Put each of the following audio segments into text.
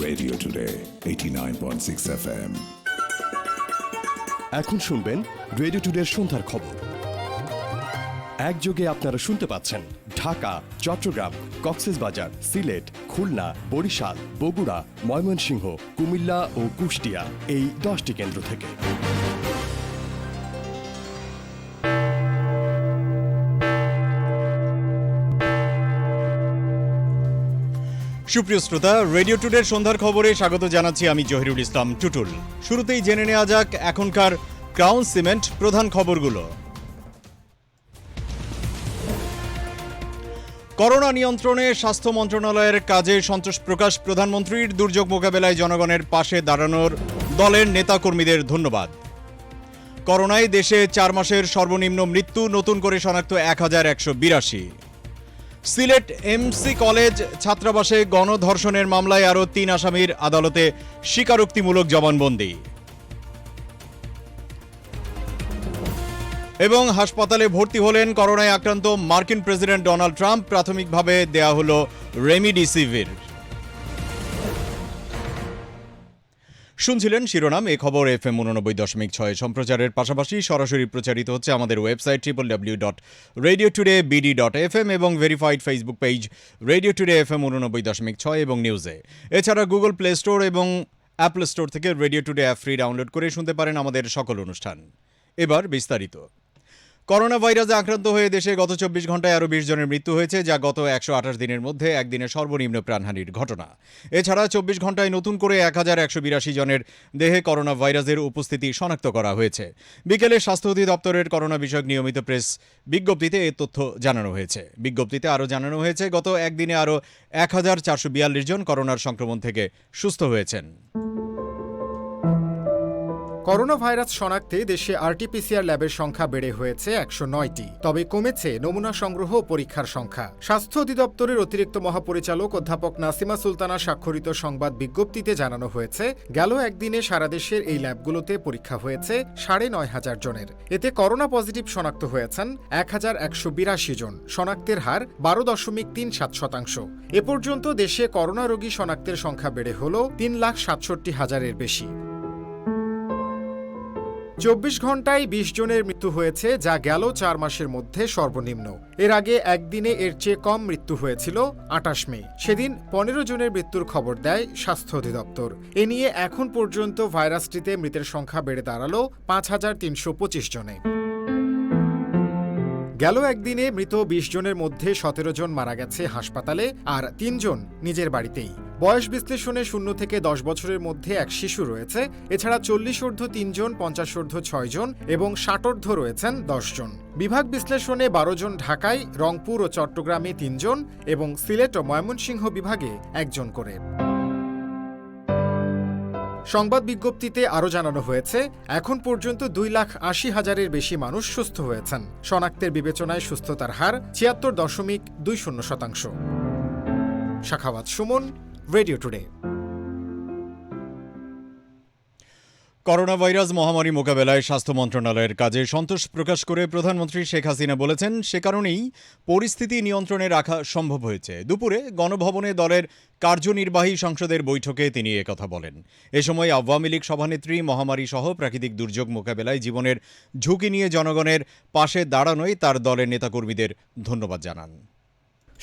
Radio Today 89.6 FM. এখন শুনবেন radio টুডের সন্ধ্যার খবর। একযোগে আপনারা শুনতে পাচ্ছেন ঢাকা, চট্টগ্রাম, কক্সবাজার, সিলেট, খুলনা, বরিশাল, বগুড়া, ময়মনসিংহ, কুমিল্লা ও কুষ্টিয়া এই 10টি কেন্দ্র থেকে। সুপ্রিয় শ্রোতা, রেডিও টুডের সন্ধ্যার খবরে স্বাগত জানাচ্ছি আমি জহিরুল ইসলাম টুটুল। শুরুতেই জেনে নেওয়া যাক এখনকার ক্রাউন সিমেন্ট প্রধান খবরগুলো। করোনা নিয়ন্ত্রণে স্বাস্থ্য মন্ত্রণালয়ের কাজে সন্তোষ প্রকাশ প্রধানমন্ত্রীর। দুর্যোগ মোকাবেলায় জনগণের পাশে দাঁড়ানোর দলের নেতাকর্মীদের ধন্যবাদ। করোনায় দেশে 4 মাসের সর্বনিম্ন মৃত্যু, নতুন করে শনাক্ত 1182। সিলেট এমসি কলেজ ছাত্রাবাসে গণধর্ষণের মামলায় আরও 3 আসামির আদালতে স্বীকারোক্তিমূলক জবানবন্দি। এবং হাসপাতালে ভর্তি হলেন করোনায় আক্রান্ত মার্কিন প্রেসিডেন্ট ডোনাল্ড ট্রাম্প। প্রাথমিকভাবে দেয়া হলো রেমিডিসিভির। শুনছিলেন শিরোনাম। এ খবর FM 89.6 সম্প্রচারের পাশাপাশি সরাসরি প্রচারিত হচ্ছে আমাদের ওয়েবসাইট www.radiotoday.bd.fm এবং verified Facebook page radio today FM 89.6 এবং নিউজে। এছাড়া গুগল প্লে স্টোর এবং অ্যাপল স্টোর থেকে radio today app free download করে শুনতে পারেন আমাদের সকল অনুষ্ঠান। এবার বিস্তারিত। করোনা ভাইরাসে আক্রান্ত হয়ে দেশে গত 24 ঘন্টায় আরও 20 জনের মৃত্যু হয়েছে, যা গত 128 দিনের মধ্যে একদিনে সর্বনিম্ন প্রাণহানির ঘটনা। এছাড়া 24 ঘন্টায় নতুন করে 1182 জনের দেহে করোনা ভাইরাসের উপস্থিতি শনাক্ত করা হয়েছে। বিকেলে স্বাস্থ্য অধিদপ্তরের করোনা বিষয়ক নিয়মিত প্রেস বিজ্ঞপ্তিতে এ তথ্য জানানো হয়েছে। বিজ্ঞপ্তিতে আরও জানানো হয়েছে, গত একদিনে আরও 1442 জন করোনার সংক্রমণ থেকে সুস্থ হয়েছেন। করোনা ভাইরাস শনাক্তে দেশে আরটিপিসিআর ল্যাবের সংখ্যা বেড়ে হয়েছে 109টি। তবে কমেছে নমুনা সংগ্রহ ও পরীক্ষার সংখ্যা। স্বাস্থ্য অধিদপ্তরের অতিরিক্ত মহাপরিচালক অধ্যাপক নাসিমা সুলতানা স্বাক্ষরিত সংবাদ বিজ্ঞপ্তিতে জানানো হয়েছে, গেল একদিনে সারা দেশের এই ল্যাবগুলোতে পরীক্ষা হয়েছে 9,500 জনের। এতে করোনা পজিটিভ শনাক্ত হয়েছেন 1182 জন। শনাক্তের হার 12.37%। এ পর্যন্ত দেশে করোনা রোগী শনাক্তের সংখ্যা বেড়ে হল 3,67,000-এর বেশি। 24 ঘন্টায় 20 জনের মৃত্যু হয়েছে, যা গেল 4 মাসের মধ্যে সর্বনিম্ন। এর আগে একদিনে এর চেয়ে কম মৃত্যু হয়েছিল 28 মে। সেদিন 15 জনের মৃত্যুর খবর দেয় স্বাস্থ্য অধিদপ্তর। এ নিয়ে এখন পর্যন্ত ভাইরাসটিতে মৃতের সংখ্যা বেড়ে দাঁড়ালো 5,325 জনে। গেল একদিনে মৃত 20 জনের মধ্যে 17 জন মারা গেছে হাসপাতালে, আর 3 জন নিজের বাড়িতেই। বয়স বিশ্লেষণে 0 থেকে 10 বছরের মধ্যে এক শিশু রয়েছে। এছাড়া 40 3 জন, 50 6 জন এবং 60 রয়েছেন 10 জন। বিভাগ বিশ্লেষণে 12 জন ঢাকায়, রংপুর ও চট্টগ্রামে 3 জন এবং সিলেট ও ময়মনসিংহ বিভাগে 1 জন করে। সংবাদ বিজ্ঞপ্তিতে আরও জানানো হয়েছে, এখন পর্যন্ত 2,80,000-এর বেশি মানুষ সুস্থ হয়েছেন। শনাক্তের বিবেচনায় সুস্থতার হার 76.20%। Shakhawat Suman, radio today. Corona virus মহামারী মোকাবেলায় স্বাস্থ্য মন্ত্রণালয়ের কাজে সন্তোষ প্রকাশ করে প্রধানমন্ত্রী শেখ হাসিনা বলেছেন, সে কারণেই পরিস্থিতি নিয়ন্ত্রণে রাখা সম্ভব হয়েছে। দুপুরে গণভবনে দলের কার্যনির্বাহী সংসদের বৈঠকে তিনি একথা বলেন। এ সময় আওয়ামী লীগ সভানেত্রী মহামারী সহ প্রাকৃতিক দুর্যোগ মোকাবেলায় জীবনের ঝুঁকি নিয়ে জনগণের পাশে দাঁড়ানোয় তার দলের নেতাকর্মীদের ধন্যবাদ জানান।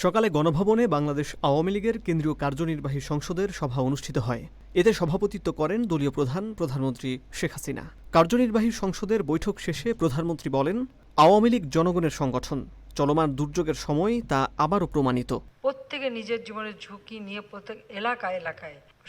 সকালে গণভবনে বাংলাদেশ আওয়ামী লীগের কেন্দ্রীয় কার্যনির্বাহী সংসদের সভা অনুষ্ঠিত হয়। এতে সভাপতিত্ব করেন দলীয় প্রধানমন্ত্রী শেখ হাসিনা। কার্যনির্বাহী সংসদের বৈঠক শেষে প্রধানমন্ত্রী বলেন, আওয়ামী লীগ জনগণের সংগঠন। চলমান দুর্যোগের সময় তা আবারও প্রমাণিত। প্রত্যেকে নিজের জীবনের ঝুঁকি নিয়ে প্রত্যেক এলাকায়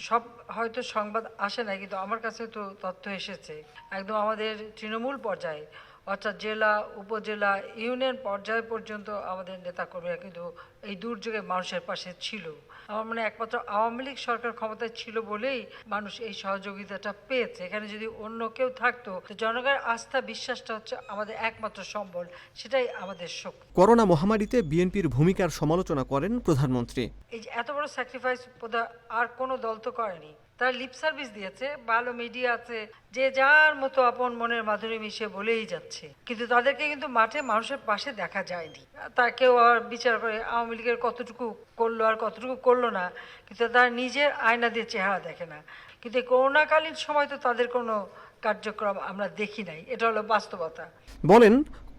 সব হয়তো সংবাদ আসে না, কিন্তু আমার কাছে তো তথ্য এসেছে একদম আমাদের তৃণমূল পর্যায়ে, অর্থাৎ জেলা, উপজেলা, ইউনিয়ন পর্যায় পর্যন্ত আমাদের নেতাকর্মীরা কিন্তু এই দুর্যোগে মানুষের পাশে ছিল। আমার মনে একমাত্র আওয়ামী লীগ সরকার ক্ষমতায় ছিল বলেই মানুষ এই সহযোগিতাটা পেয়েছে। এখানে যদি অন্য কেউ থাকতো, তো জনগণের আস্থা বিশ্বাসটা হচ্ছে আমাদের একমাত্র সম্বল, সেটাই আমাদের শক্তি। করোনা মহামারীতে বিএনপির ভূমিকার সমালোচনা করেন প্রধানমন্ত্রী। এই যে এত বড় স্যাক্রিফাইস আর কোনো দল তো করেনি। তারা লিপ সার্ভিস দিয়েছে, ভালো মিডিয়া আছে, যে যার মতো আপন মনের মাধুরী মিশিয়ে বলেই যাচ্ছে, কিন্তু তাদেরকে কিন্তু মাঠে মানুষের পাশে দেখা যায়নি। তা কেউ আর বিচার করে আওয়ামী লীগের কতটুকু করলো আর কতটুকু করলো না, কিন্তু তারা নিজের আয়না দিয়ে চেহারা দেখে না। কিন্তু এই করোনাকালীন সময় তো তাদের কোনো কার্যক্রম আমরা দেখি নাই, এটা হলো বাস্তবতা। বলেন,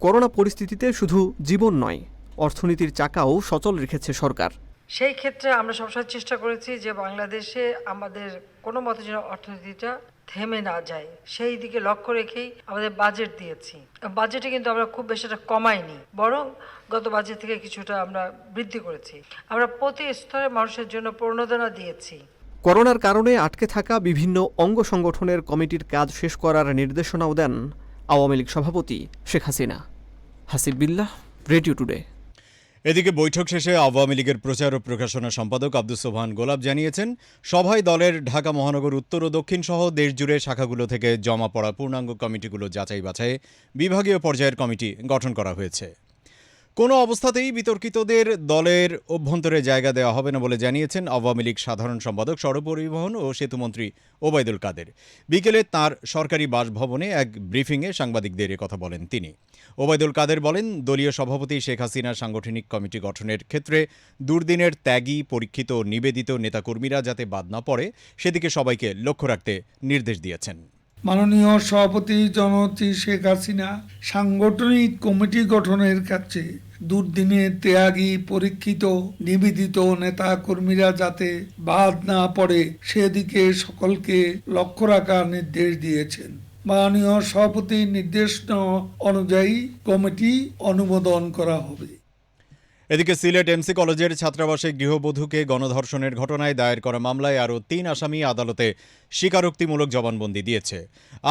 করোনা পরিস্থিতিতে শুধু জীবন নয়, অর্থনীতির চাকাও সচল রেখেছে সরকার। সেই ক্ষেত্রে আমরা সবসময় চেষ্টা করেছি যে বাংলাদেশে আমাদের কোনো মতে যেন অর্থনীতিটা থেমে না যায়, সেই দিকে লক্ষ্য রেখেই আমাদের বাজেট দিয়েছি। বাজেটে কিন্তু আমরা খুব বেশি একটা কমাইনি, বরং গত বাজেট থেকে কিছুটা আমরা বৃদ্ধি করেছি। আমরা প্রতি স্তরে মানুষের জন্য প্রণোদনা দিয়েছি। করোনার কারণে আটকে থাকা বিভিন্ন অঙ্গ সংগঠনের কমিটির কাজ শেষ করার নির্দেশনাও দেন আওয়ামী লীগ সভাপতি শেখ হাসিনা। হাসিব বিল্লাহ, রেডিও টুডে। এদিকে বৈঠক শেষে আওয়ামী লীগের প্রচার ও প্রকাশনা সম্পাদক আব্দুস সোবহান গোলাপ জানিয়েছেন, সভায় দলের ঢাকা মহানগর উত্তর ও দক্ষিণ সহ দেশজুড়ে শাখাগুলো থেকে জমা পড়া পূর্ণাঙ্গ কমিটিগুলো যাচাই বাছাইয়ে বিভাগীয় পর্যায়ের কমিটি গঠন করা হয়েছে। কোনো অবস্থাতেই বিতর্কিতদের দলের অভ্যন্তরে জায়গা দেওয়া হবে না বলে জানিয়েছেন আওয়ামী লীগ সাধারণ সম্পাদক, সড়ক পরিবহন ও সেতুমন্ত্রী ওবায়দুল কাদের। বিকেলে তাঁর সরকারি বাসভবনে এক ব্রিফিংয়ে সাংবাদিকদের কথা বলেন তিনি। ওবায়দুল কাদের বলেন, দলীয় সভাপতি শেখ হাসিনার সাংগঠনিক কমিটি গঠনের ক্ষেত্রে দুর্দিনের ত্যাগী, পরীক্ষিত ও নিবেদিত নেতাকর্মীরা যাতে বাদ না পড়ে সেদিকে সবাইকে লক্ষ্য রাখতে নির্দেশ দিয়েছেন। মাননীয় সভাপতি জননেত্রী শেখ হাসিনা সাংগঠনিক কমিটি গঠনের ক্ষেত্রে দুর্দিনে ত্যাগী, পরীক্ষিত, নিবেদিত নেতা কর্মীরা যাতে বাদ না পড়ে সেদিকে সকলকে লক্ষ্য রাখার নির্দেশ দিয়েছেন। মাননীয় সভাপতির নির্দেশনা অনুযায়ী কমিটি অনুমোদন করা হবে। এদিকে সিলেট এমসি কলেজের ছাত্রাবাসে গৃহবধূকে গণধর্ষণের ঘটনায় দায়ের করা মামলায় আরও ৩ আসামি আদালতে স্বীকারোক্তিমূলক জবানবন্দি দিয়েছে।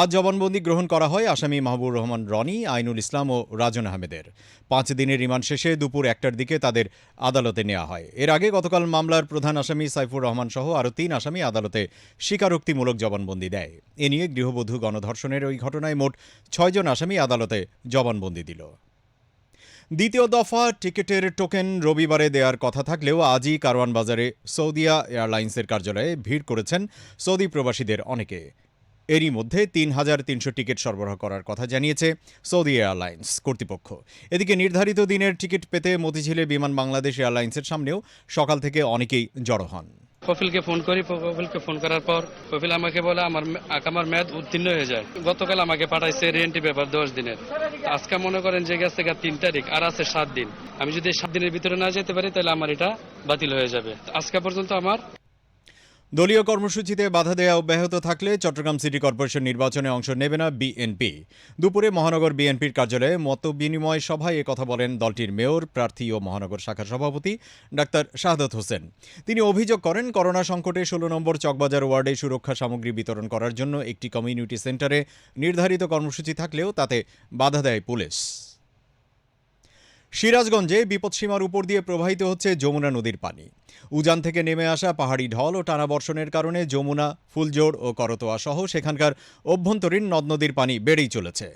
আজ জবানবন্দি গ্রহণ করা হয় আসামি মাহবুবুর রহমান রনি, আইনুল ইসলাম ও রাজন আহমেদের। ৫ দিনের রিমান্ড শেষে দুপুর ১টার দিকে তাদের আদালতে নেওয়া হয়। এর আগে গতকাল মামলার প্রধান আসামি সাইফুর রহমান সহ আরও ৩ আসামি আদালতে স্বীকারোক্তিমূলক জবানবন্দি দেয়। এ নিয়ে গৃহবধূ গণধর্ষণের ওই ঘটনায় মোট ৬ জন আসামি আদালতে জবানবন্দি দিল। দ্বিতীয় দফা টিকিটের টোকেন রবিবারে দেওয়ার কথা থাকলেও আজই কারওয়ান বাজারে সৌদিয়া এয়ারলাইন্সের কার্যালয়ে ভিড় করেছেন সৌদি প্রবাসীদের অনেকে। এরই মধ্যে ৩,৩০০ টিকিট সরবরাহ করার কথা জানিয়েছে সৌদি এয়ারলাইন্স কর্তৃপক্ষ। এদিকে নির্ধারিত দিনের টিকিট পেতে মতিঝিলে বিমান বাংলাদেশ এয়ারলাইন্সের সামনেও সকাল থেকে অনেকেই জড়ো হন। কপিলকে ফোন করি, কপিলকে ফোন করার পর কপিল আমাকে বলে আমার মেয়াদ উত্তীর্ণ হয়ে যায়। গতকাল আমাকে পাঠাইছে রিএন্ট্রি পেপার 10 দিনের। আজকে মনে করেন যে গেছে 3 তারিখ, আর আছে 7 দিন। আমি যদি 7 দিনের ভিতরে না যেতে পারি তাহলে আমার এটা বাতিল হয়ে যাবে। আজকে পর্যন্ত আমার দলীয় কর্মসূচিতে বাধা দেওয়া অব্যাহত থাকলে চট্টগ্রাম সিটি কর্পোরেশন নির্বাচনে অংশ নেবে না বিএনপি। দুপুরে মহানগর বিএনপির কার্যালয়ে মতবিনিময় সভায় একথা বলেন দলটির মেয়র প্রার্থী ও মহানগর শাখার সভাপতি ডাক্তার শাহাদাত হোসেন। তিনি অভিযোগ করেন, করোনা সংকটে 16 নম্বর চকবাজার ওয়ার্ডে সুরক্ষা সামগ্রী বিতরণ করার জন্য একটি কমিউনিটি সেন্টারে নির্ধারিত কর্মসূচি থাকলেও তাতে বাধা দেয় পুলিশ। সিরাজগঞ্জে বিপদসীমার উপর দিয়ে প্রবাহিত হচ্ছে যমুনা নদীর পানি। উজান থেকে নেমে আসা পাহাড়ি ঢল ও টানা বর্ষণের কারণে যমুনা, ফুলজোড় ও করতোয়া সহ সেখানকার অভ্যন্তরীণ নদ নদীর পানি বেড়েই চলেছে।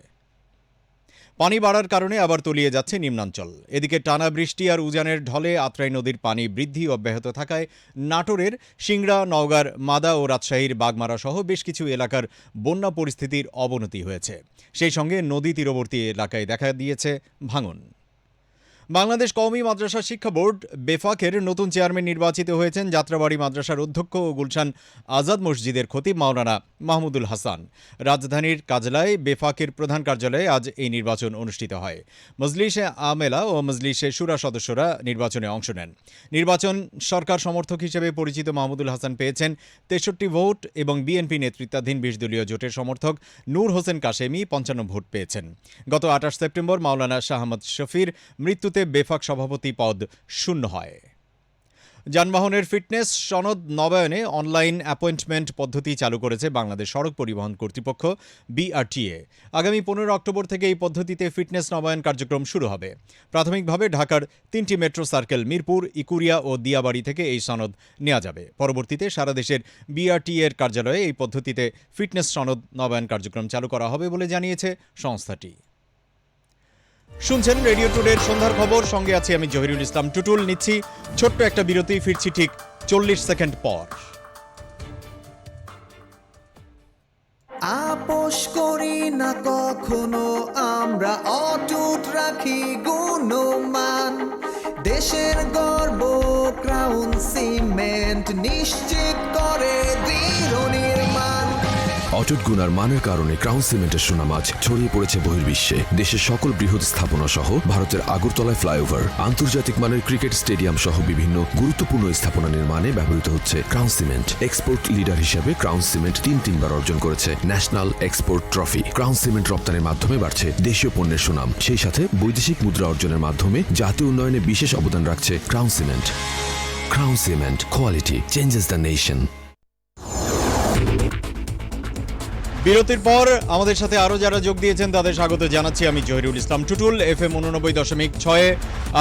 পানি বাড়ার কারণে আবার তলিয়ে যাচ্ছে নিম্নাঞ্চল। এদিকে টানা বৃষ্টি আর উজানের ঢলে আত্রাই নদীর পানি বৃদ্ধি অব্যাহত থাকায় নাটোরের সিংড়া, নওগাঁর মাদা ও রাজশাহীর বাগমারা সহ বেশ কিছু এলাকার বন্যা পরিস্থিতির অবনতি হয়েছে। সেই সঙ্গে নদী তীরবর্তী এলাকায় দেখা দিয়েছে ভাঙন। বাংলাদেশ কওমি মাদ্রাসা শিক্ষা বোর্ড বেফাকের নতুন চেয়ারম্যান নির্বাচিত হয়েছেন যাত্রাবাড়ি মাদ্রাসার অধ্যক্ষ ও গুলশান আজাদ মসজিদের খতিব মাওলানা মাহমুদুল হাসান। রাজধানীর কাজলায় বেফাকের প্রধান কার্যালয়ে আজ এই নির্বাচন অনুষ্ঠিত হয়। মজলিসে আমেলা ও মজলিসে শুরা সদস্যরা নির্বাচনে অংশ নেন। নির্বাচন সরকার সমর্থক হিসেবে পরিচিত মাহমুদুল হাসান পেয়েছেন 63 ভোট এবং বিএনপি নেতৃত্বাধীন 20 দলীয় জোটের সমর্থক নূর হোসেন কাশেমি 55 ভোট পেয়েছেন। গত 28 সেপ্টেম্বর মাওলানা শাহ আহমদ শফির মৃত্যুতে বেফাক সভাপতি পদ শূন্য হয়। যানবাহনের ফিটনেস সনদ নবায়নে অনলাইন অ্যাপয়েন্টমেন্ট পদ্ধতি চালু করেছে বাংলাদেশ সড়ক পরিবহন কর্তৃপক্ষ বিআরটিএ। আগামী 15 অক্টোবর থেকে এই পদ্ধতিতে ফিটনেস নবায়ন কার্যক্রম শুরু হবে। প্রাথমিকভাবে ঢাকার 3টি মেট্রো সার্কেল মিরপুর, ইকুরিয়া ও দিয়াবাড়ি থেকে এই সনদ নেওয়া যাবে। পরবর্তীতে সারা দেশের বিআরটিএ এর কার্যালয়ে এই পদ্ধতিতে ফিটনেস সনদ নবায়ন কার্যক্রম চালু করা হবে বলে জানিয়েছে সংস্থাটি। শুনছেন রেডিও টুডের সন্ধ্যার খবর, সঙ্গে আছি আমি জহিরুল ইসলাম টুটুল। নিচ্ছি ছোট্ট একটা বিরতি, ফিরছি ঠিক 40 সেকেন্ড পর। না কখনো আমরা অটুট রাখি গুণমান দেশের গর্ব ক্রাউন সিমেন্ট নিশ্চিত করে দৃঢ় নির্মাণ অটুট গুণার মানের কারণে ক্রাউন সিমেন্টের সুনাম আজ ছড়িয়ে পড়েছে বহির্বিশ্বে। দেশের সকল বৃহৎ স্থাপনা সহ ভারতের আগরতলায় ফ্লাইওভার, আন্তর্জাতিক মানের ক্রিকেট স্টেডিয়াম সহ বিভিন্ন গুরুত্বপূর্ণ স্থাপনা নির্মাণে ব্যবহৃত হচ্ছে ক্রাউন সিমেন্ট। এক্সপোর্ট লিডার হিসেবে ক্রাউন সিমেন্ট তিনবার অর্জন করেছে national export trophy. Crown cement রপ্তানির মাধ্যমে বাড়ছে দেশীয় পণ্যের সুনাম, সেই সাথে বৈদেশিক মুদ্রা অর্জনের মাধ্যমে জাতীয় উন্নয়নে বিশেষ অবদান রাখছে crown cement. Crown cement, quality changes the nation. বিরতির পর আমাদের সাথে আরো যারা যোগ দিয়েছেন তাদের স্বাগত জানাচ্ছি আমি জহিরুল ইসলাম টুটুল। FM 89.6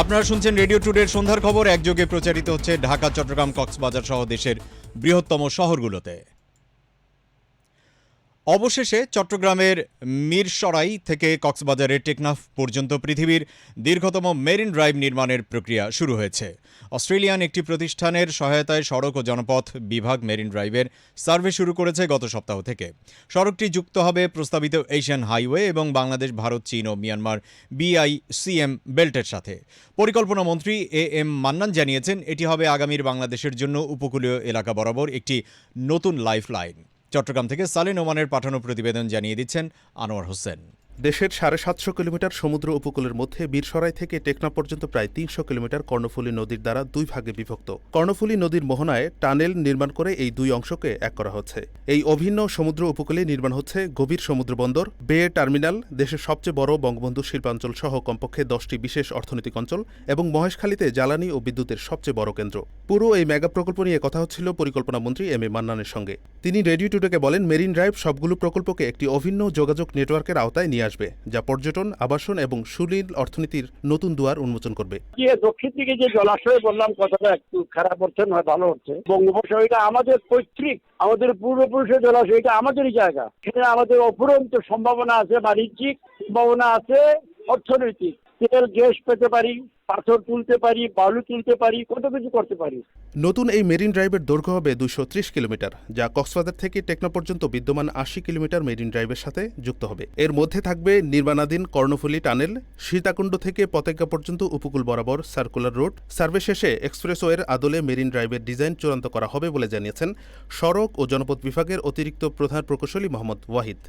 আপনারা শুনছেন রেডিও টুডের সন্ধ্যার খবর। একযোগে প্রচারিত হচ্ছে ঢাকা, চট্টগ্রাম, কক্সবাজার সহ দেশের বৃহত্তম শহরগুলোতে। অবশেষে চট্টগ্রামের মিরসরাই থেকে কক্সবাজারের টেকনাফ পর্যন্ত পৃথিবীর দীর্ঘতম মেরিন ড্রাইভ নির্মাণের প্রক্রিয়া শুরু হয়েছে। অস্ট্রেলিয়ান একটি প্রতিষ্ঠানের সহায়তায় সড়ক ও জনপথ বিভাগ মেরিন ড্রাইভের সার্ভে শুরু করেছে গত সপ্তাহ থেকে। সড়কটি যুক্ত হবে প্রস্তাবিত এশিয়ান হাইওয়ে এবং বাংলাদেশ, ভারত, চীন ও মিয়ানমার BICM বেল্টের সাথে। পরিকল্পনা মন্ত্রী AM মান্নান জানিয়েছেন, এটি হবে আগামীর বাংলাদেশের জন্য উপকূলীয় এলাকা বরাবর একটি নতুন লাইফ লাইন। চট্টগ্রাম থেকে সালেন ওমানের পাঠানো প্রতিবেদন জানিয়ে দিচ্ছেন আনোয়ার হোসেন। দেশের 750 কিলোমিটার সমুদ্র উপকূলের মধ্যে বীরসরাই থেকে টেকনাফ পর্যন্ত প্রায় 300 কিলোমিটার কর্ণফুলী নদীর দ্বারা দুই ভাগে বিভক্ত। কর্ণফুলী নদীর মোহনায় টানেল নির্মাণ করে এই দুই অংশকে এক করা হচ্ছে। এই অভিন্ন সমুদ্র উপকূলে নির্মাণ হচ্ছে গভীর সমুদ্র বন্দর, বে টার্মিনাল, দেশের সবচেয়ে বড় বঙ্গবন্ধু শিল্পাঞ্চল সহ কমপক্ষে 10টি বিশেষ অর্থনৈতিক অঞ্চল এবং মহেশখালীতে জ্বালানি ও বিদ্যুতের সবচেয়ে বড় কেন্দ্র। পুরো এই মেগা প্রকল্প নিয়ে কথা হচ্ছিল পরিকল্পনা মন্ত্রী AM মান্নানের সঙ্গে। তিনি রেডিও টুডেকে বলেন, মেরিন ড্রাইভ সবগুলো প্রকল্পকে একটি অভিন্ন যোগাযোগ নেটওয়ার্কের আওতায় নিয়ে আসবে, যা পর্যটন, আবাসন এবং সুনীল অর্থনীতির নতুন দুয়ার উন্মোচন করবে। দক্ষিণ দিকে যে জলাশয় বললাম, কথাটা একটু খারাপ হচ্ছে, নয় ভালো হচ্ছে। বঙ্গোপসাগরটা আমাদের পৈতৃক, আমাদের পূর্বপুরুষের জলাশয়, এটা আমাদেরই জায়গা। সেখানে আমাদের অফুরন্ত সম্ভাবনা আছে, বাণিজ্যিক সম্ভাবনা আছে, অর্থনৈতিক। তেল গ্যাস পেতে পারি, পাথর তুলতে পারি, বালু তুলতে পারি, কত কিছু করতে পারি। নতুন এই মেরিন ড্রাইভের দৈর্ঘ্য হবে 230 কিলোমিটার, যা কক্সবাজার থেকে টেকনাফ পর্যন্ত বিদ্যমান 80 কিলোমিটার মেরিন ড্রাইভের সাথে যুক্ত হবে। এর মধ্যে থাকবে নির্মাণাধীন কর্ণফুলী টানেল, সীতাকুণ্ড থেকে পতেঙ্গা পর্যন্ত উপকূল বরাবর সার্কুলার রোড। সার্ভে শেষে এক্সপ্রেসওয়ের আদলে মেরিন ড্রাইভের ডিজাইন চূড়ান্ত করা হবে বলে জানিয়েছেন সড়ক ও জনপথ বিভাগের অতিরিক্ত প্রধান প্রকৌশলী মোহাম্মদ ওয়াহিদ।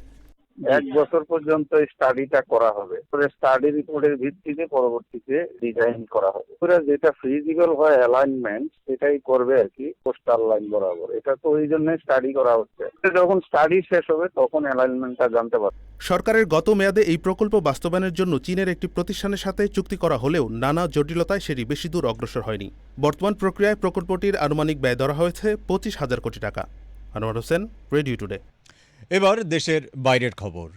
1 বছর পর্যন্ত স্টাডিটা করা হবে, স্টাডি রিপোর্টের ভিত্তিতে পরবর্তীতে ডিজাইন করা হবে। যেটা ফিজিবল হয় অ্যালাইনমেন্ট, সেটাই করবে আর কি কোস্টাল লাইন বরাবর। এটা তো ওই জন্য স্টাডি করা হচ্ছে, যখন স্টাডি শেষ হবে তখন অ্যালাইনমেন্টটা জানতে পারবে। সরকারের গত মেয়াদে এই প্রকল্প বাস্তবায়নের জন্য চীনের একটি প্রতিষ্ঠানের সাথে চুক্তি করা হলেও নানা জটিলতায় সেটি বেশি দূর অগ্রসর হয়নি। বর্তমান প্রক্রিয়ায় প্রকল্পটির আনুমানিক ব্যয় ধরা হয়েছে 25,000 কোটি টাকা। Anwar Hossain, radio today. এবার দেশের বাইরের খবর।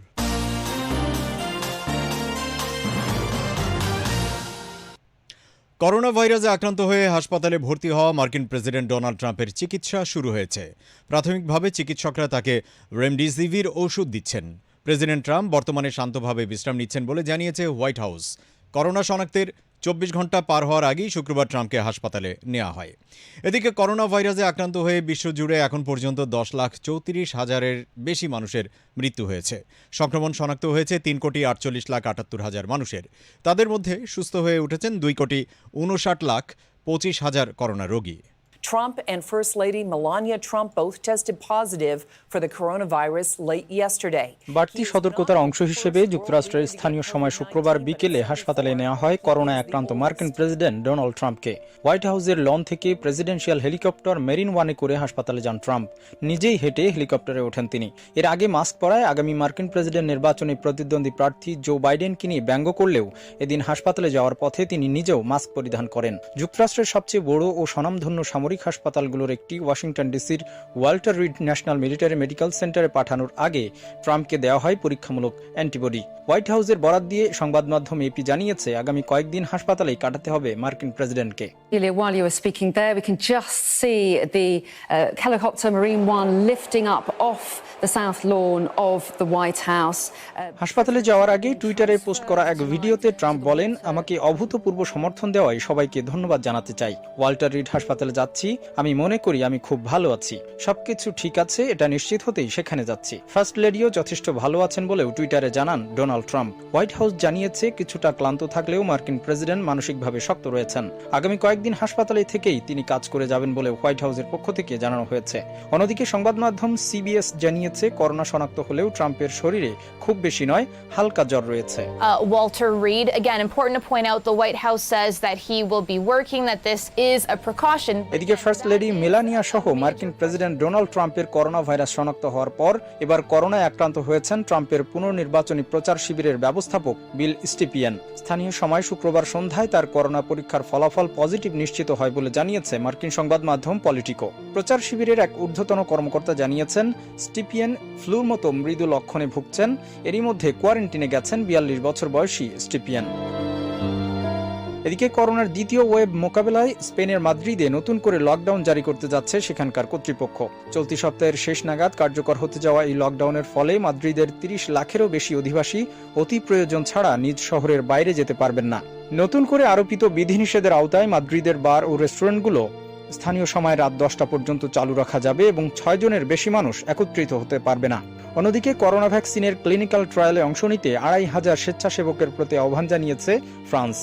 করোনা ভাইরাসে আক্রান্ত হয়ে হাসপাতালে ভর্তি হওয়া মার্কিন প্রেসিডেন্ট ডোনাল্ড ট্রাম্পের চিকিৎসা শুরু হয়েছে। প্রাথমিকভাবে চিকিৎসকরা তাকে রেমডেসিভির ওষুধ দিচ্ছেন। প্রেসিডেন্ট ট্রাম্প বর্তমানে শান্তভাবে বিশ্রাম নিচ্ছেন বলে জানিয়েছে হোয়াইট হাউস। করোনা শনাক্তের 24 ঘন্টা পার হওয়ার আগেই শুক্রবার ট্রাম্পকে হাসপাতালে নেওয়া হয়। এদিকে করোনা ভাইরাসে আক্রান্ত হয়ে বিশ্বজুড়ে এখন পর্যন্ত 10,34,000-এর বেশি মানুষের মৃত্যু হয়েছে। সংক্রমণ শনাক্ত হয়েছে 3,48,78,000 মানুষের। তাদের মধ্যে সুস্থ হয়ে উঠেছেন 2,59,25,000 করোনা রোগী। Trump and First Lady Melania Trump both tested positive for the coronavirus late yesterday. বাড়তি সতর্কতার অংশ হিসেবে যুক্তরাষ্ট্রের স্থানীয় সময় শুক্রবার বিকেলে হাসপাতালে নেওয়া হয় করোনায় আক্রান্ত মার্কিন প্রেসিডেন্ট ডোনাল্ড ট্রাম্পকে। হোয়াইট হাউসের লন থেকে প্রেসিডেন্সিয়াল হেলিকপ্টার মেরিন ওয়ানে করে হাসপাতালে যান ট্রাম্প। নিজেই হেঁটে হেলিকপ্টারে ওঠেন তিনি। এর আগে মাস্ক পরায় আগামী মার্কিন প্রেসিডেন্ট নির্বাচনে প্রতিদ্বন্দ্বী প্রার্থী জো বাইডেনকে নিয়ে ব্যঙ্গ করলেও এদিন হাসপাতালে যাওয়ার পথে তিনি নিজেও মাস্ক পরিধান করেন। যুক্তরাষ্ট্রের সবচেয়ে বড় ও স্বনামধন্য সামরিক হাসপাতালগুলোর একটি ওয়াশিংটন ডিসির Walter read national military medical সেন্টারে পাঠানোর আগে ট্রাম্পকে দেওয়া হয় পরীক্ষামূলক অ্যান্টিবডি। হোয়াইট হাউসের বরাত দিয়ে সংবাদ মাধ্যম AP জানিয়েছে আগামী কয়েকদিন হাসপাতালেই কাটাতে হবে মার্কিন প্রেসিডেন্টকে। While you were speaking there, we can just see the helicopter Marine One lifting up off the south lawn of the White House. হাসপাতালে যাওয়ার আগে টুইটারে পোস্ট করা এক ভিডিওতে ট্রাম্প বলেন, আমাকে অভূতপূর্ব সমর্থন দেওয়ায় সবাইকে ধন্যবাদ জানাতে চাই। ওয়াল্টার রিড হাসপাতালে যাচ্ছি, আছি, আমি মনে করি আমি খুব ভালো আছি, সবকিছু ঠিক আছে, এটা নিশ্চিত হতেই সেখানে যাচ্ছি। ফার্স্ট লেডিও যথেষ্ট ভালো আছেন বলেও টুইটারে জানান ডোনাল্ড ট্রাম্প। হোয়াইট হাউস জানিয়েছে কিছুটা ক্লান্ত থাকলেও মার্কিন প্রেসিডেন্ট মানসিকভাবে শক্ত রয়েছেন। আগামী কয়েকদিন হাসপাতালে থেকেই তিনি কাজ করে যাবেন বলে হোয়াইট হাউসের পক্ষ থেকে জানানো হয়েছে। অন্যদিকে সংবাদ মাধ্যম সিবিএস জানিয়েছে করোনা শনাক্ত হলেও ট্রাম্পের শরীরে খুব বেশি নয়, হালকা জ্বর রয়েছে। Walter Reed, again, important to point out, the White House says that he will be working, that this is a precaution. এদিকে ফার্স্ট লেডি মেলানিয়া সহ মার্কিন প্রেসিডেন্ট ডোনাল্ড ট্রাম্পের করোনা ভাইরাস শনাক্ত হওয়ার পর এবার করোনায় আক্রান্ত হয়েছেন ট্রাম্পের পুনর্নির্বাচনী প্রচার শিবিরের ব্যবস্থাপক বিল স্টিপিয়ান। স্থানীয় সময় শুক্রবার সন্ধ্যায় তার করোনা পরীক্ষার ফলাফল পজিটিভ নিশ্চিত হয় বলে জানিয়েছে মার্কিন সংবাদ মাধ্যম পলিটিকো। প্রচার শিবিরের এক ঊর্ধ্বতন কর্মকর্তা জানিয়েছেন স্টিপিয়ান ফ্লুর মতো মৃদু লক্ষণে ভুগছেন। এরই মধ্যে কোয়ারেন্টিনে গেছেন 42 বছর বয়সী স্টিপিয়ান। এদিকে করোনার দ্বিতীয় ওয়েভ মোকাবেলায় স্পেনের মাদ্রিদে নতুন করে লকডাউন জারি করতে যাচ্ছে সেখানকার কর্তৃপক্ষ। চলতি সপ্তাহের শেষ নাগাদ কার্যকর হতে যাওয়া এই লকডাউনের ফলে মাদ্রিদের 30 লাখেরও বেশি অধিবাসী অতি প্রয়োজন ছাড়া নিজ শহরের বাইরে যেতে পারবেন না। নতুন করে আরোপিত বিধিনিষেধের আওতায় মাদ্রিদের বার ও রেস্টুরেন্টগুলো স্থানীয় সময় রাত 10টা পর্যন্ত চালু রাখা যাবে এবং 6 জনের বেশি মানুষ একত্রিত হতে পারবে না। অন্যদিকে করোনা ভ্যাকসিনের ক্লিনিক্যাল ট্রায়ালে অংশ নিতে 2500 স্বেচ্ছাসেবকের প্রতি আহ্বান জানিয়েছে ফ্রান্স।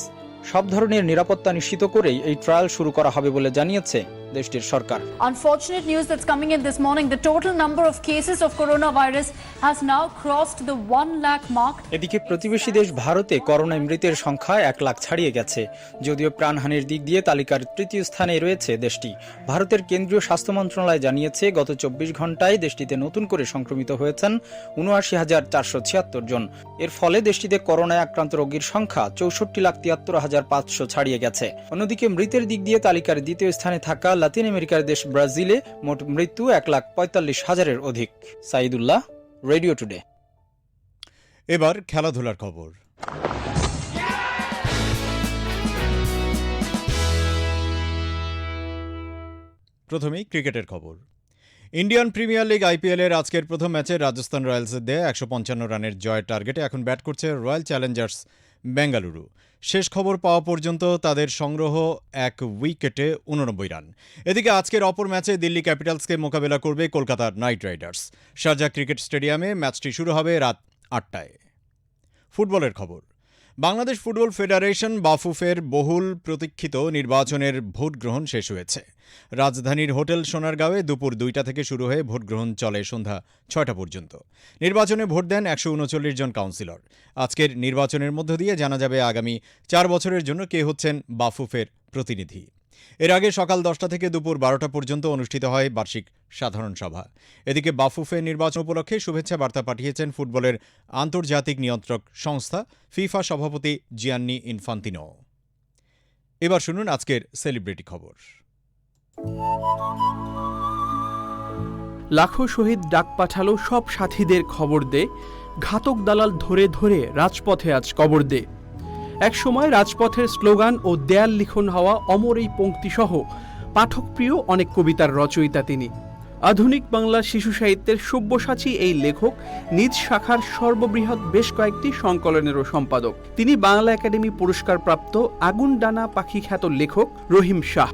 সব ধরনের নিরাপত্তা নিশ্চিত করেই এই ট্রায়াল শুরু করা হবে বলে জানিয়েছে দেশটির সরকার। Unfortunate news that's coming in this morning, the total number of cases of coronavirus has now crossed the 1 lakh mark. এদিকে প্রতিবেশী দেশ ভারতে করোনায় মৃতের সংখ্যা 1 লাখ ছাড়িয়ে গেছে। যদিও প্রাণহানির দিক দিয়ে তালিকার তৃতীয় স্থানে রয়েছে দেশটি। ভারতের কেন্দ্রীয় স্বাস্থ্য মন্ত্রণালয় জানিয়েছে গত 24 ঘন্টায় দেশটিতে নতুন করে সংক্রমিত হয়েছেন ৭৯,৪৭৬ জন। এর ফলে দেশটিতে করোনায় আক্রান্ত রোগীর সংখ্যা ৬৪,৭৩,৫০০ ছাড়িয়ে গেছে। অন্যদিকে মৃতের দিক দিয়ে তালিকার দ্বিতীয় স্থানে থাকা লাতিন আমেরিকার দেশ ব্রাজিলে মোট মৃত্যু ১,৪৫,০০০-এর অধিক। Saidullah, radio today. এবার খেলাধুলার খবর। প্রথমেই ক্রিকেটের খবর। ইন্ডিয়ান প্রিমিয়ার লিগ আইপিএলের আজকের প্রথম ম্যাচে রাজস্থান রয়্যালসের দেয়া ১৫৫ রানের জয়ের টার্গেটে এখন ব্যাট করছে রয়্যাল চ্যালেঞ্জার্স বেঙ্গালুরু। শেষ খবর পাওয়া পর্যন্ত তাদের সংগ্রহ 1 উইকেটে 89 রান। এদিকে আজকের অপর ম্যাচে দিল্লি ক্যাপিটালসকে মোকাবেলা করবে Kolkata night Riders. Sharjah cricket স্টেডিয়ামে ম্যাচটি শুরু হবে রাত 8টায়। ফুটবলের খবর। বাংলাদেশ ফুটবল ফেডারেশন বাফুফের বহুল প্রতীক্ষিত নির্বাচনের ভোট গ্রহণ শেষ হয়েছে। রাজধানীর হোটেল সোনারগাঁওয়ে দুপুর 2টা থেকে শুরু হয়ে ভোট গ্রহণ চলে সন্ধ্যা 6টা পর্যন্ত। নির্বাচনে ভোট দেন 139 জন কাউন্সিলর। আজকের নির্বাচনের মধ্য দিয়ে জানা যাবে আগামী 4 বছরের জন্য কে হচ্ছেন বাফুফের প্রতিনিধি। এর আগে সকাল 10টা থেকে দুপুর 12টা পর্যন্ত অনুষ্ঠিত হয় বার্ষিক সাধারণ সভা। এদিকে বাফুফে নির্বাচন উপলক্ষে শুভেচ্ছা বার্তা পাঠিয়েছেন ফুটবলের আন্তর্জাতিক নিয়ন্ত্রক সংস্থা ফিফা সভাপতি জিয়ান্নি ইনফান্তিনো। এবার শুনুন আজকের সেলিব্রিটি খবর। লাখো শহীদ ডাক পাঠালো সব সাথীদের খবর দে, ঘাতক দালাল ধরে ধরে রাজপথে আজ কবর দে। একসময় রাজপথের স্লোগান ও দেয়াল লিখন হওয়া অমর এই পংক্তিসহ পাঠকপ্রিয় অনেক কবিতার রচয়িতা তিনি। আধুনিক বাংলা শিশু সাহিত্যের সব্যসাচী এই লেখক নিজ শাখার সর্ববৃহৎ বেশ কয়েকটি সংকলনেরও সম্পাদক। তিনি বাংলা একাডেমি পুরস্কার প্রাপ্ত আগুন ডানা পাখি খ্যাত লেখক রহিম শাহ।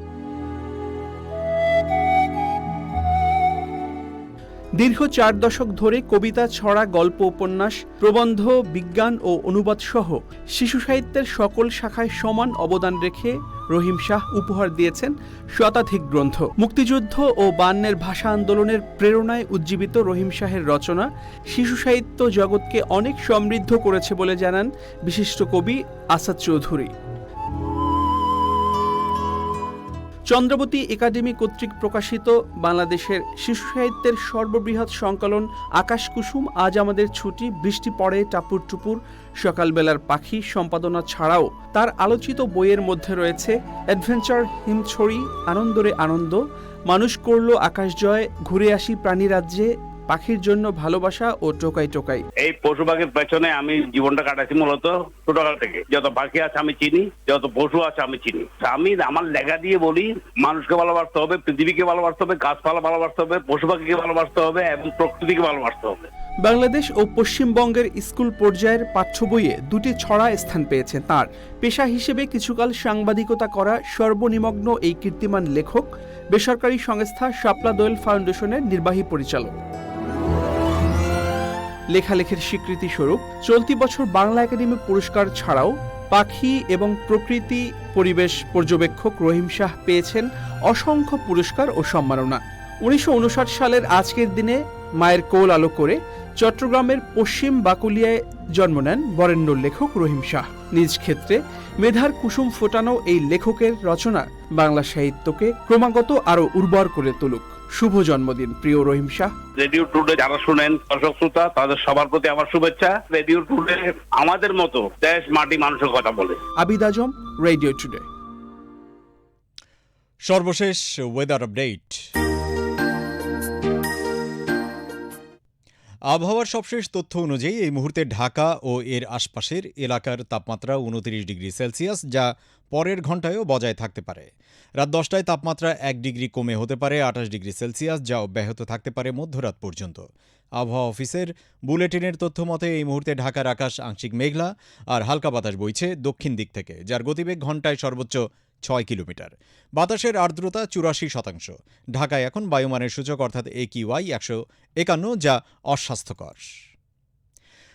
দীর্ঘ 4 দশক ধরে কবিতা, ছড়া, গল্প, উপন্যাস, প্রবন্ধ, বিজ্ঞান ও অনুবাদ সহ শিশু সাহিত্যের সকল শাখায় সমান অবদান রেখে রহিম শাহ উপহার দিয়েছেন শতাধিক গ্রন্থ। মুক্তিযুদ্ধ ও 52-এর ভাষা আন্দোলনের প্রেরণায় উজ্জীবিত রহিম শাহের রচনা শিশু সাহিত্য জগৎকে অনেক সমৃদ্ধ করেছে বলে জানান বিশিষ্ট কবি আসাদ চৌধুরী। চন্দ্রবতী একাডেমি কর্তৃক প্রকাশিত বাংলাদেশের শিশু সাহিত্যের সর্ববৃহৎ সংকলন আকাশ কুসুম, আজ আমাদের ছুটি, বৃষ্টি পড়ে টাপুর টুপুর, সকালবেলার পাখি সম্পাদনা ছাড়াও তার আলোচিত বইয়ের মধ্যে রয়েছে অ্যাডভেঞ্চার, হিমছড়ি, আনন্দরে আনন্দ, মানুষ করলো আকাশ জয়, ঘুরে আসি প্রাণী রাজ্যে, পাখির জন্য ভালোবাসা ও টোকাই টোকাই। এই পশু পাখির পেছনে আমি জীবনটা কাটাচ্ছি মূলত। ছোটকাল থেকে যত পাখি আছে আমি চিনি, যত পশু আছে আমি চিনি। আমি আমার লেখা দিয়ে বলি মানুষকে ভালোবাসতে হবে, পৃথিবীকে ভালোবাসতে হবে, গাছপালা ভালোবাসতে হবে, পশু পাখিকে ভালোবাসতে হবে এবং প্রকৃতিকে ভালোবাসতে হবে। বাংলাদেশ ও পশ্চিমবঙ্গের স্কুল পর্যায়ের পাঠ্য বইয়ে দুটি ছড়া স্থান পেয়েছে তাঁর। পেশা হিসেবে কিছুকাল সাংবাদিকতা করা সর্বনিমগ্ন এই কীর্তিমান লেখক বেসরকারি সংস্থা শাপলা দোয়েল ফাউন্ডেশনের নির্বাহী পরিচালক। লেখালেখির স্বীকৃতি স্বরূপ চলতি বছর বাংলা একাডেমি পুরস্কার ছাড়াও পাখি এবং প্রকৃতি পরিবেশ পর্যবেক্ষক রহিম শাহ পেয়েছেন অসংখ্য পুরস্কার ও সম্মাননা। 1959 সালের আজকের দিনে মায়ের কোল আলো করে চট্টগ্রামের পশ্চিম বাকুলিয়ায় জন্ম নেন বরেণ্য লেখক রহিম শাহ। নিজ ক্ষেত্রে মেধার কুসুম ফোটানো এই লেখকের রচনা বাংলা সাহিত্যকে ক্রমাগত আরো উর্বর করে তুলুক। শুভ জন্মদিন প্রিয় রহিম শাহ। রেডিও টুডে যারা শুনেন দর্শক শ্রোতা, তাদের সবার প্রতি আমার শুভেচ্ছা। রেডিও টুডে আমাদের মতো দেশ মাটি মানুষের কথা বলে। আবিদ আজম, রেডিও টুডে। সর্বশেষ ওয়েদার আপডেট। আবহাওয়ার সবশেষ তথ্য অনুযায়ী এই মুহূর্তে ঢাকা ও এর আশপাশের এলাকার তাপমাত্রা 29 ডিগ্রি সেলসিয়াস, যা পরের ঘণ্টায়ও বজায় থাকতে পারে। রাত 10টায় তাপমাত্রা 1 ডিগ্রি কমে হতে পারে 28 ডিগ্রি সেলসিয়াস, যা অব্যাহত থাকতে পারে মধ্যরাত পর্যন্ত। আবহাওয়া অফিসের বুলেটিনের তথ্য মতে এই মুহূর্তে ঢাকার আকাশ আংশিক মেঘলা আর হালকা বাতাস বইছে দক্ষিণ দিক থেকে, যার গতিবেগ ঘণ্টায় সর্বোচ্চ 6 কিলোমিটার। বাতাসের আর্দ্রতা 84%। ঢাকায় এখন বায়ুমানের সূচক অর্থাৎ AQI 151, যা অস্বাস্থ্যকর।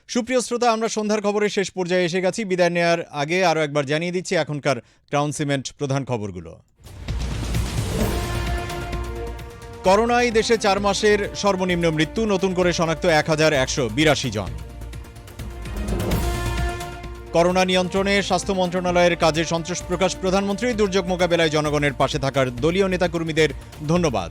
সুপ্রিয় শ্রোতা, আমরা সন্ধ্যার খবরের শেষ পর্যায়ে এসে গেছি। বিদায় নেওয়ার আগে আরও একবার জানিয়ে দিচ্ছি এখনকার ক্রাউন সিমেন্ট প্রধান খবরগুলো। করোনায় দেশে 4 মাসের সর্বনিম্ন মৃত্যু, নতুন করে শনাক্ত 1182 জন। করোনা নিয়ন্ত্রণে স্বাস্থ্য মন্ত্রণালয়ের কাজে সন্তোষ প্রকাশ প্রধানমন্ত্রী। দুর্যোগ মোকাবেলায় জনগণের পাশে থাকার দলীয় নেতাকর্মীদের ধন্যবাদ।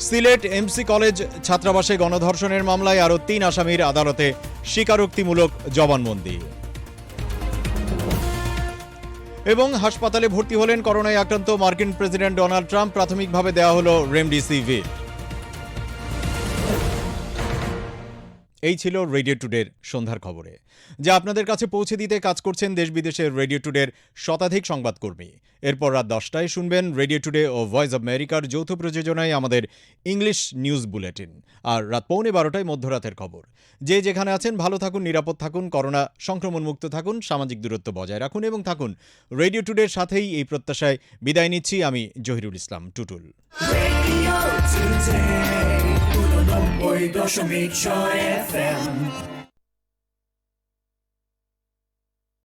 সিলেট এমসি কলেজ ছাত্রাবাসে গণধর্ষণের মামলায় আরও 3 আসামির আদালতে স্বীকারোক্তিমূলক জবানবন্দি। এবং হাসপাতালে ভর্তি হলেন করোনায় আক্রান্ত মার্কিন প্রেসিডেন্ট ডোনাল্ড ট্রাম্প। প্রাথমিকভাবে দেওয়া হল রেমডেসিভির। এই ছিল রেডিও টুডের সন্ধ্যার খবরে, যা আপনাদের কাছে পৌঁছে দিতে কাজ করছেন দেশ বিদেশের রেডিও টুডের শতাধিক সংবাদকর্মী। এরপর রাত 10টায় শুনবেন রেডিও টুডে ও ভয়েস অব আমেরিকার যৌথ প্রযোজনায় আমাদের ইংলিশ নিউজ বুলেটিন। আর রাত 11:15টায় মধ্যরাতের খবর। যে যেখানে আছেন ভালো থাকুন, নিরাপদ থাকুন, করোনা সংক্রমণমুক্ত থাকুন, সামাজিক দূরত্ব বজায় রাখুন এবং থাকুন রেডিও টুডের সাথেই। এই প্রত্যাশায় বিদায় নিচ্ছি আমি Zahirul Islam Tutul. Radio Today, 101.6 FM